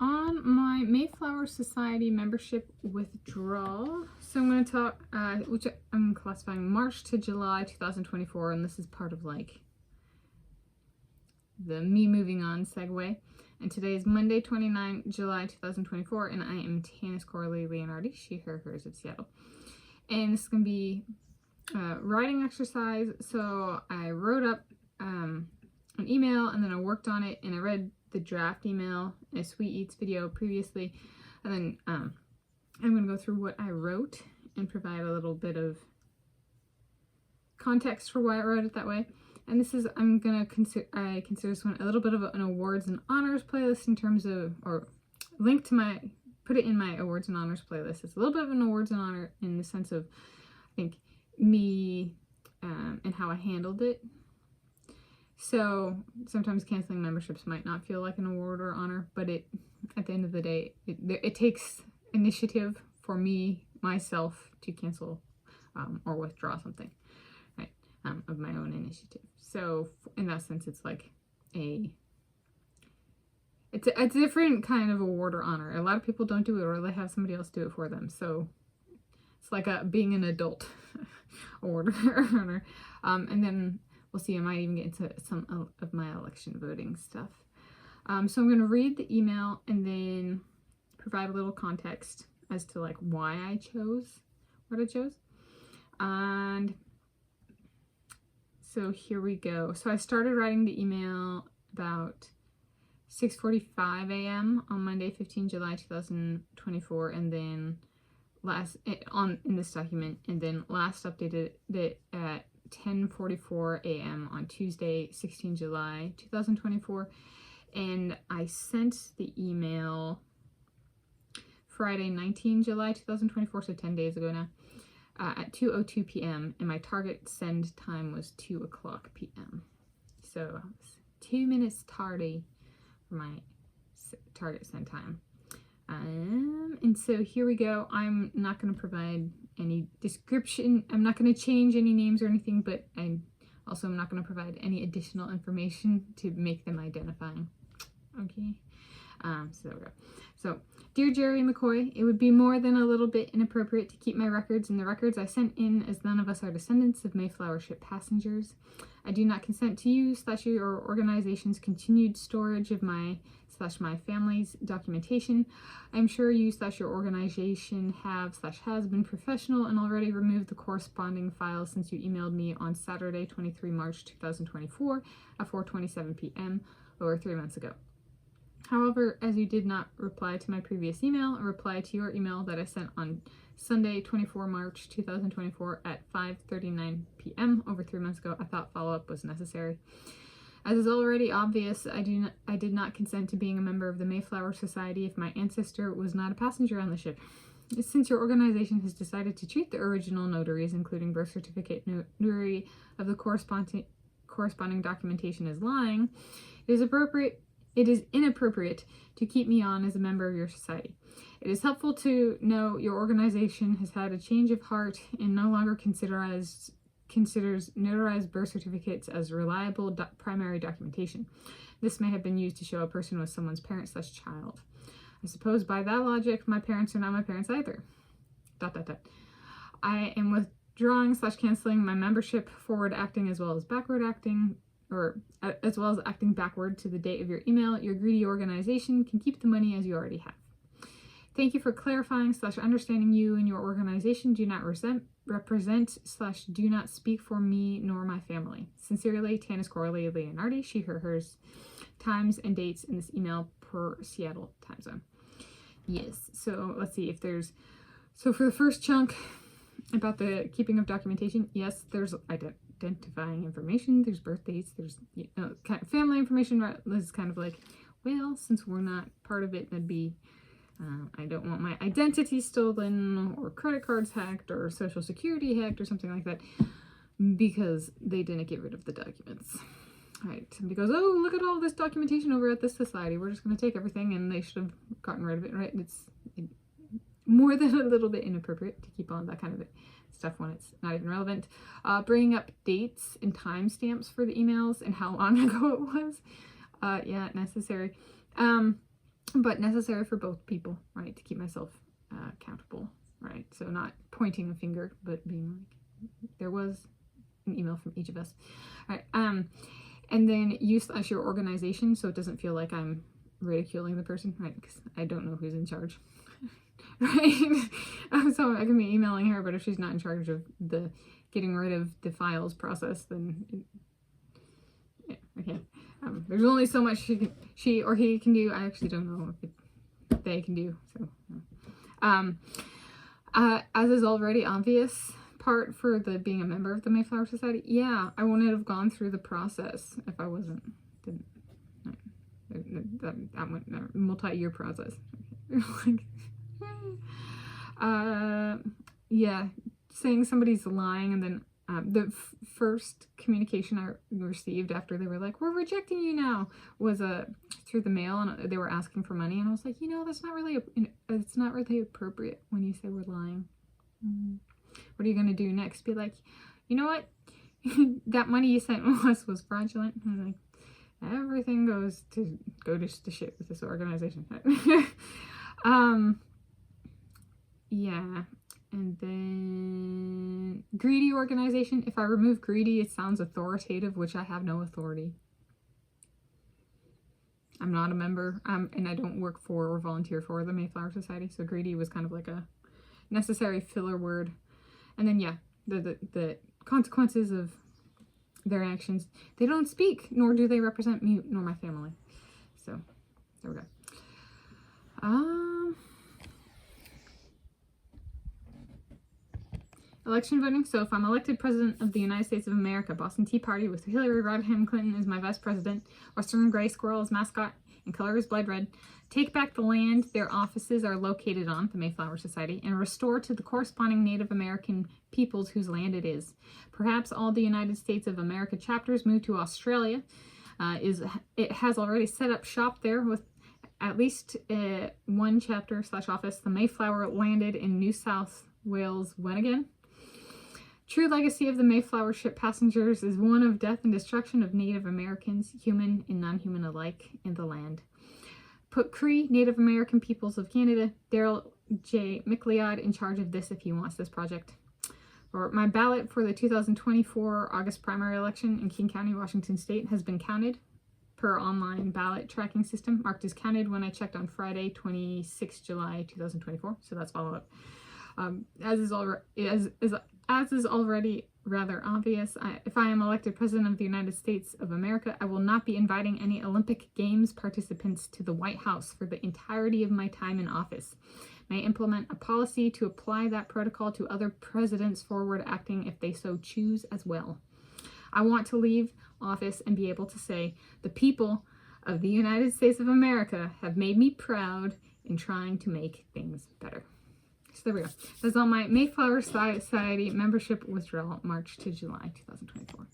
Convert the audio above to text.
on my Mayflower Society membership withdrawal. So I'm going to talk, which I'm classifying March to July 2024, and this is part of like the me moving on segue. And today is Monday, 29 July 2024, and I am Tanis Coralee Leonhardi, she, her, hers of Seattle. And this is going to be writing exercise. So I wrote up an email, and then I worked on it, and I read the draft email, a Sweet Eats video previously, and then I'm going to go through what I wrote and provide a little bit of context for why I wrote it that way. And this is, I consider this one a little bit of an awards and honors playlist in terms of, or link to put it in my awards and honors playlist. It's a little bit of an awards and honor in the sense of, I think, me and how I handled it. So sometimes canceling memberships might not feel like an award or honor, but at the end of the day, it takes initiative for myself to cancel or withdraw something, right, of my own initiative. So in that sense, it's like it's a different kind of award or honor. A lot of people don't do it, or they have somebody else do it for them. So it's like being an adult award or honor. And then we'll see, I might even get into some of my election voting stuff. So I'm going to read the email and then provide a little context as to like why I chose what I chose. And so here we go. So I started writing the email about 6:45 a.m. on Monday, 15 July 2024, and then in this document, and then last updated it at 10:44 a.m. on Tuesday, 16 July 2024, and I sent the email Friday, 19 July 2024, so 10 days ago now, at 2:02 p.m. and my target send time was 2 o'clock p.m. So I was 2 minutes tardy for my target send time. And so here we go. I'm not going to provide any description. I'm not going to change any names or anything, but I'm not going to provide any additional information to make them identifying. Okay. So there we go. So, dear Jerry McCoy, it would be more than a little bit inappropriate to keep my records in the records I sent in, as none of us are descendants of Mayflower ship passengers. I do not consent to you / your organization's continued storage of my family's documentation. I'm sure you / your organization have / has been professional and already removed the corresponding files since you emailed me on Saturday, 23 March 2024 at 4:27 p.m. over 3 months ago. However, as you did not reply to my previous email, I replied to your email that I sent on Sunday, 24 March 2024 at 5:39 p.m. over 3 months ago. I thought follow-up was necessary. As is already obvious, I did not consent to being a member of the Mayflower Society if my ancestor was not a passenger on the ship. Since your organization has decided to treat the original notaries, including birth certificate notary of the corresponding documentation, as lying, it is inappropriate to keep me on as a member of your society. It is helpful to know your organization has had a change of heart and no longer considers notarized birth certificates as reliable primary documentation. This may have been used to show a person was someone's parent / child. I suppose by that logic, my parents are not my parents either. ... I am withdrawing / canceling my membership, forward acting as well as backward acting, or as well as acting backward to the date of your email. Your greedy organization can keep the money as you already have. Thank you for clarifying / understanding you and your organization do not represent / do not speak for me nor my family. Sincerely, Tanis Coralee Leonhardi, she, her, hers. Times and dates in this email per Seattle time zone. Yes, so let's see if there's... So for the first chunk about the keeping of documentation, yes, there's identifying information, there's birth dates, there's kind of family information. This is kind of like, well, since we're not part of it, that'd be... I don't want my identity stolen or credit cards hacked or social security hacked or something like that, because they didn't get rid of the documents. Right, because, oh, look at all this documentation over at this society, we're just going to take everything, and they should have gotten rid of it, right? It's more than a little bit inappropriate to keep on that kind of stuff when it's not even relevant. Bringing up dates and timestamps for the emails and how long ago it was. Yeah, necessary. but necessary for both people, right? To keep myself accountable, right? So not pointing a finger, but being like, there was an email from each of us. All right. And then you/your organization, so it doesn't feel like I'm ridiculing the person, right? Because I don't know who's in charge, right? So I can be emailing her, but if she's not in charge of the getting rid of the files process, then yeah, okay. There's only so much she or he can do. I actually don't know if they can do. So, as is already obvious, part for the being a member of the Mayflower Society, yeah, I wouldn't have gone through the process if I didn't. That went multi-year process. Yeah, saying somebody's lying, and then the first communication I received after they were like, "We're rejecting you now," was through the mail, and they were asking for money, and I was like, that's not really it's not really appropriate when you say we're lying. What are you gonna do next? Be like, you know what? That money you sent us was fraudulent. And I'm like, everything goes to shit with this organization. Yeah. And then greedy organization. If I remove greedy, it sounds authoritative, which I have no authority. I'm not a member, and I don't work for or volunteer for the Mayflower Society. So greedy was kind of like a necessary filler word. And then yeah, the consequences of their actions. They don't speak, nor do they represent me nor my family. So there we go. Election voting. So if I'm elected president of the United States of America, Boston Tea Party with Hillary Rodham Clinton as my vice president, Western gray squirrel as mascot, and color is blood red, take back the land their offices are located on, the Mayflower Society, and restore to the corresponding Native American peoples whose land it is. Perhaps all the United States of America chapters move to Australia. It has already set up shop there with at least one chapter/office. The Mayflower landed in New South Wales when again? True legacy of the Mayflower ship passengers is one of death and destruction of Native Americans, human and non-human alike, in the land. Put Cree, Native American peoples of Canada, Daryl J. McLeod in charge of this if he wants this project. Or my ballot for the 2024 August primary election in King County, Washington State has been counted per online ballot tracking system, marked as counted when I checked on Friday, 26 July 2024. So that's follow-up. As is already rather obvious, if I am elected president of the United States of America, I will not be inviting any Olympic Games participants to the White House for the entirety of my time in office. May implement a policy to apply that protocol to other presidents forward acting if they so choose as well. I want to leave office and be able to say, the people of the United States of America have made me proud in trying to make things better. So there we go. That's all my Mayflower Society membership withdrawal, March to July 2024.